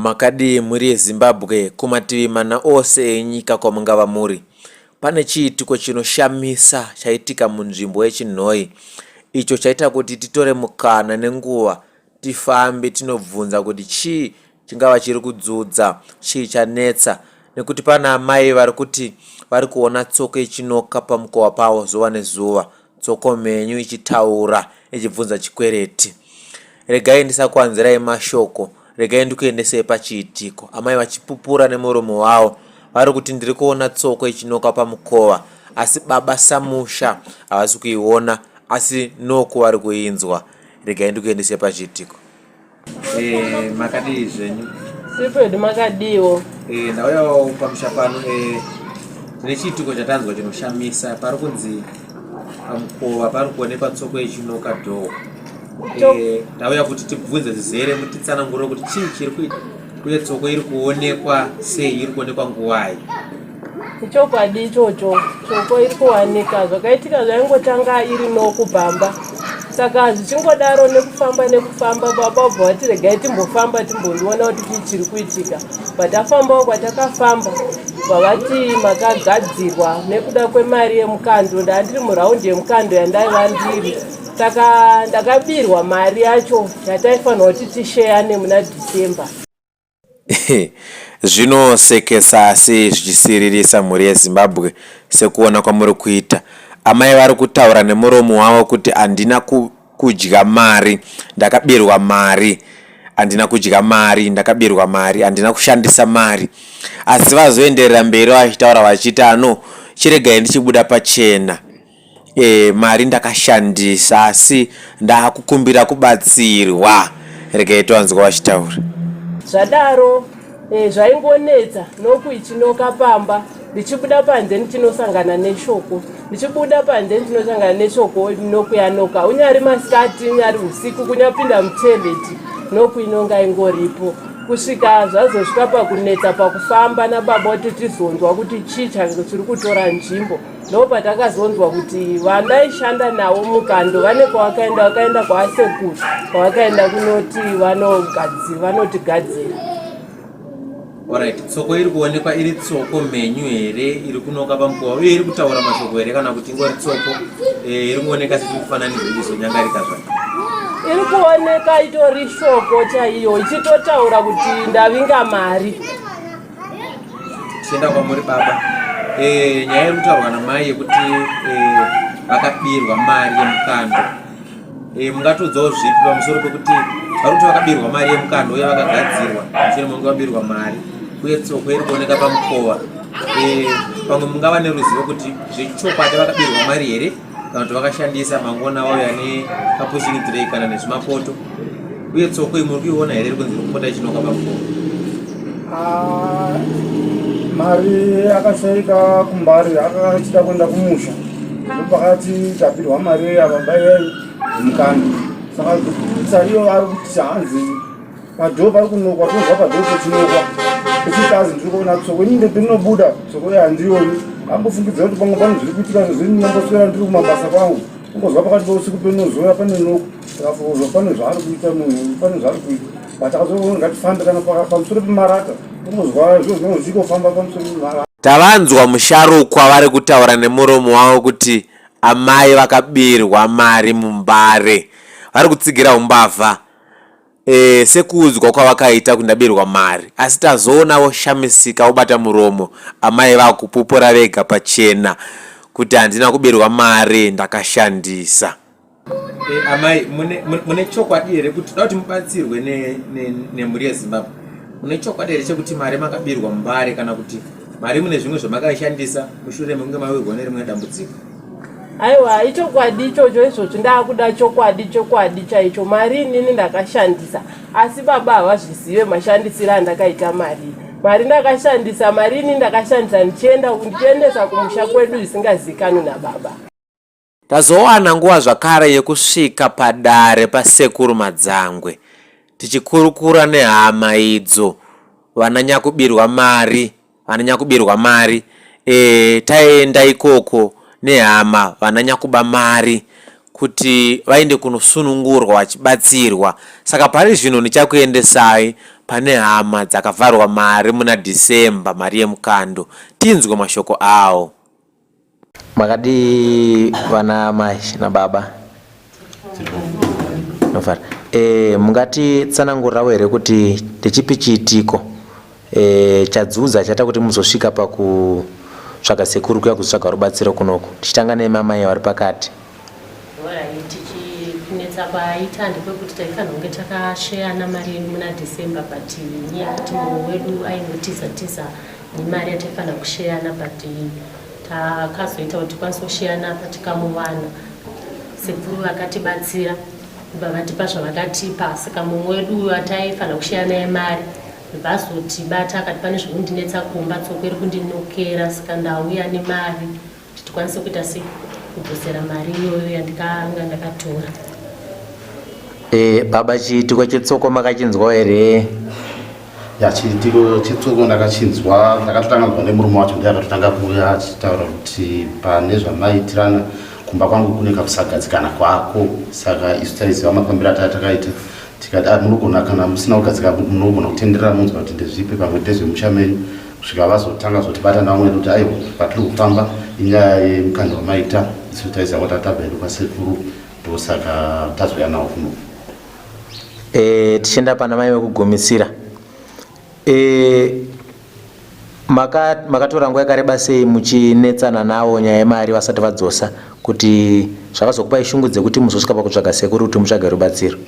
Makadi muri Zimbabwe kumativi mana ose enyika kwamungava muri. Pane chiitiko chinoshamisa chaitika munzvimbo yeChinhoi. Icho chaita kuti titore mukana nenguva tifambe tinobvunza kuti chii chingava chiri kudzudza, chii chanetsa, nekuti pana amai vari kuti vari kuona tsoko ichinoka pamukova pavo zuva nezuva, tsoko menyu ichitaura ichibvunza chikwereti. Regai ndisakwanzirai mashoko, regai ndikuendesei pachiitiko. Amai vachipupura nemuromo wavo vari kuti ndiri kuona tsoko ichinoka pamukova, asi baba Samusha havasi kuiona, asi noko vari kuinzwa. Regai ndikuendesei pachiitiko. Makadii zvenyu? Sipedi makadiwo. Ndauyawo pamusha pano tine chiitiko chatanzwa chinoshamisa. Pari kunzi pamukova pari kuonekwa tsoko ichinoka dhoo. Ndauya kuti tibvunze zizere mutitsanangurire kuti chii chiri kuita uye tsoko iri kuonekwa sei, iri kuonekwa nguwai. Ichokwadi ichocho, tsoko iri kuwanika. Zvakaitika zvaingotanga iri nokubhamba. Saka zvichingodaro nekufamba baba ubva vati regai timbofamba timbondiona kuti chii chiri kuitika. Patafambawo kwatakafamba vavati makagadzirwa nekuda kwemari yemukando. Ndandiri muraundi yemukando yandaiva ndiri. Saka ndakabirwa mari yacho yataifanira kuti tisheyane muna December. Zvinosekesa asi zvichisiririsa mhuri yeZimbabwe sekuona kwamuri kuita. Amai vari kutaura nemuromo wavo kuti handina kudya mari, ndakabirwa mari. Handina kudya mari, ndakabirwa mari, handina kushandisa mari. Asi vazoenderera mberi vachitaura vachiti ano chiregai ndichibuda pachena. Mari ndakashandisa asi ndakukumbira kubatsirwa. Regai tiwanzwa vachitaura. Zvadaro zvaingonetsa nokuichinoka pamba. Ndichibuda panze ndichinosangana neshoko. Ndichibuda panze ndichinosangana neshoko nokuyanoka. Unyari masikati, unyari usiku, kunyapinda muteleti nokuinonga ingoripo. Kusvika zvazosvika pakunetsa pakufamba nababa kuti tizonzwa kuti chii chiri kutora nzvimbo. Ndopatakazonzwa kuti vandaishanda navo mukando vane kwavakaenda, vakaenda kwaasekuru, kwavakaenda kunoti vanotigadzira. Alright, tsoko iri kuonekwa iri tsoko menyu here, iri kunoka pamukova uye iri kutaura mashoko here kana kuti ingori tsoko iri kuoneka sechikufananidzo izonyangarika zvake? Iri kuoneka itori shoko chaiyo ichitotaura kuti ndavinga mari. Tichienda kwamuri baba, nyaya iri kutaurwa namai yekuti vakabirwa mari yemukando. Mungatodzawo zvipi pamusoro pekuti vari kuti vakabirwa mari yemukando uye vakagadzirwa mushure mekunge vabirwa mari uye tsoko iri kuoneka pamukova. Pamwe mungava neruzivo kuti zvechokwadi vakabirwa mari here kana kuti vakashandisa mangona vauya nekapushingidzirei kana nezvimapoto, uye tsoko iyi muri kuiona here iri kunzi iri kupota ichinoka pamukova? Mari akashaika kumbari, akachida kuenda kumusha. Ndopakati tabirwa mari yababa yemukando. Saka tsariyo ari kuti hanzi padhoo pari kunokwa, tonzwa padhoo pachinokwa. Ichikazi ndiri kuona tsoko ini ndinobuda, tsoko iyi handioni. Ambofungidza kuti pamwe pano zviri kuitika zvinomboswera ndiri kumabasa kwangu. Ungozwa pakati pousiku penozoya pane noko. Takafukuzwa pane zvaari kuita munhu, pane zvaari kuita. Patakazoona ngatifambe kana pamusoro pemarata. Ungozwa zviro zvichikofamba pamusoro pemarata. Tavanzwa musharukwa vari kutaura nemuromo wavo kuti amai vakabirwa mari mumbare. Vari kutsigira umbavha sekuudzwa kwavakaita kundabirwa mari, asi tazoona voshamisika vobata muromo. Amai vakupupura vega pachena kuti handina kubirwa mari, ndakashandisa. Amai, mune chokwadi here kuti da kuti mubatsirwe nemhuri yeZimbabwe? Mune chokwadi here chekuti mari makabirwa mumbare kana kuti mari mune zvimwe zvamakaishandisa mushure mekunge mawirwa nerimwe dambudziko? Aiwa, ichokwadi ichocho izvozvo ndakuda chokwadi chaicho. Mari inini ndakashandisa, asi baba havazvizive mashandisiro andakaita mari. Mari ndakashandisa, mari inini ndakashandisa ndichiendesa kumusha kwedu zvisingazikanwi nababa. Tazowana nguva zvakare yekusvika padare pasekuru Madzangwe tichikurukura nehama idzo vananyakubirwa mari. Taenda ikoko nehama vananyakuba mari kuti vaende kunosunungurwa vachibatsirwa. Saka pari zvino ndichakuendesai pane hama dzakavharwa mari muna Dhisemba, mari yemukando. Tinzwe mashoko awo. Makadi vana mai nababa nofara mungati tsanangurirawo here kuti ndechipi chiitiko chadzudza chaita kuti muzosvika pakutsvaga sekuru kuya kuzotsvaga rubatsiro kunoku, tichitanga nemamai vari pakati. Tichikunetsa kwaita ndepekuti taifanira kunge takasheyana mari muna Dhisemba, but nyaya yekuti mumwe wedu aingotiza nemari yataifanira kusheyana, but takazoita kuti tikwanise kusheyana patikamuwana. Sekuru vakatibatsira vatipa zvavakatipa, saka mumwe wedu ataifanira kusheyana yemari vazotibata akati pane zvekundinetsa kumba, tsoko iri kundinokera, saka ndauya nemari kuti tikwanise kuita sei kudzosera mari iyoyo yandikanga ndakatora. Baba, chiitiko chetsoko makachinzwa here? Chiitiko chetsoko ndakachinzwa. Ndakatotanga kubva nemurume wacho ndiye akatotanga kuuya achitaura kuti pane zvamaitirana kumba kwangu kune kakusagadzikana kwako, saka isu taiziva mafambiro atakaita. Tikati munogona kana musina kugadzika munogona kutenderera munzwa kuti ndezvipi, pamwe ndezvemusha menyu, kusvika vazotanga zotibata navo mwedu kuti aiwa patiri kufamba inyaya yemukanda wamaita. Isu taiziva kuti tabva hedu kwasekuru, ndosaka tazouya nawo kuno. Tichienda pana mai vekugumisira, makatora nguva yakareba sei muchinetsana navo nyaya yemari vasati vadzosa, kuti zvakazokupai shungu dzekuti muzosvika pakutsvaga sekuru kuti mutsvage rubatsiro?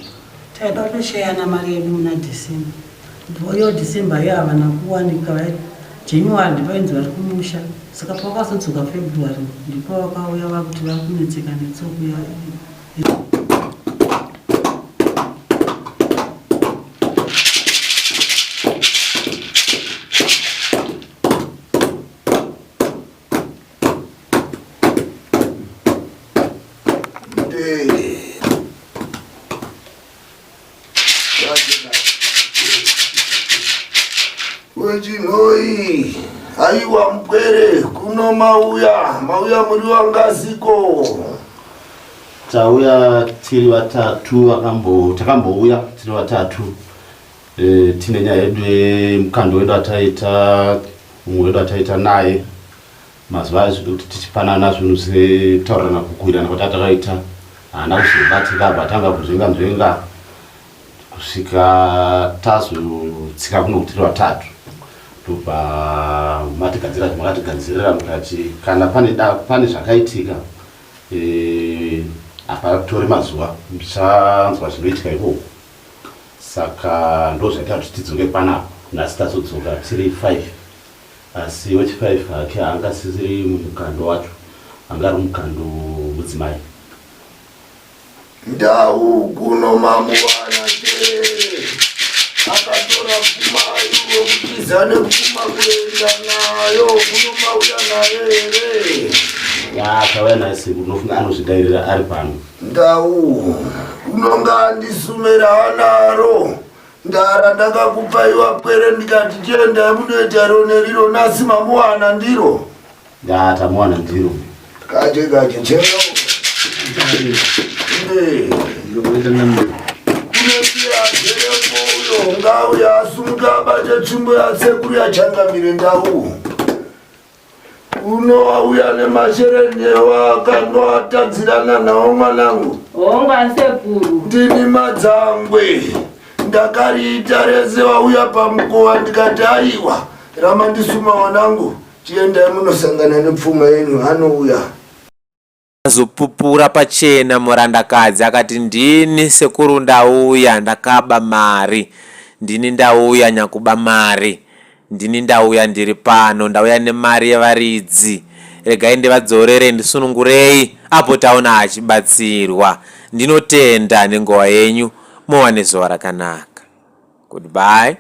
Taida kusheyana mari yedu muna Dhisemba, ndoyo Dhisemba yo havana kuwanika, January ndipainzi vari kumusha, saka pakazodzoka February ndipo vakauya vakuti vari kunetseka netsoko yayo. Wejinoi, aiwa mpwere, kuno mauya muri wangaziko. Tauya tiri vatatu, takambouya tiri vatatu. Tine nyaya yedu yemukando wedu ataita, mumwe wedu ataita naye. Mazuva azvo kuti tichipanana zvinhu zvetaurana kukuirana kuti atakaita. Haana kuzobatika batanga kuzvenga kusvika tazotsika kuno kuti tiri vatatu. Tobva matigadzira zvamakatigadzirira mukati kana pane zvakaitika hapatore mazuva ndichanzwa zvinoitika ikoko, saka ndozvaita kuti tidzoke panapo. Nhasi tazodzoka tiri 5, asi wechi5 hake haangasisiri mumukando wacho, anga ari mukando mudzimai. Ndau kuno mamuwana te akatora pfuma iyo kutiza nepfuma kuenda nayo, kuno mauya naye here? Akauya naye siku unofunga anozvidairira ari pano. Ndau unonga andisumira anaro ndara ndakakupaiwa pwere ndikati chienda munoita roneriro, nasi mamuwana ndiro. Tamuwana ndiro Kache chero ngau yasumuka abate tsvimbo yasekuru yachangamire ndau uno auya nemasherenyewa akanoatadzirana nawo mwanangu. Onga sekuru Ndini madzangwe ndakariita rese wauya pamukova ndikati aiwa rama ndisuma mwanangu chiendai munosangana nepfuma yenyu anouya. Azopupura pachena murandakadzi akati ndini sekuru ndauya ndakaba mari, ndini ndauya nyakuba mari, ndini ndauya ndiri pano, ndauya nemari yevaridzi, regai ndivadzorere ndisunungurei apo taona achibatsirwa. Ndinotenda nenguva yenyu, muwane zuva rakanaka. Goodbye.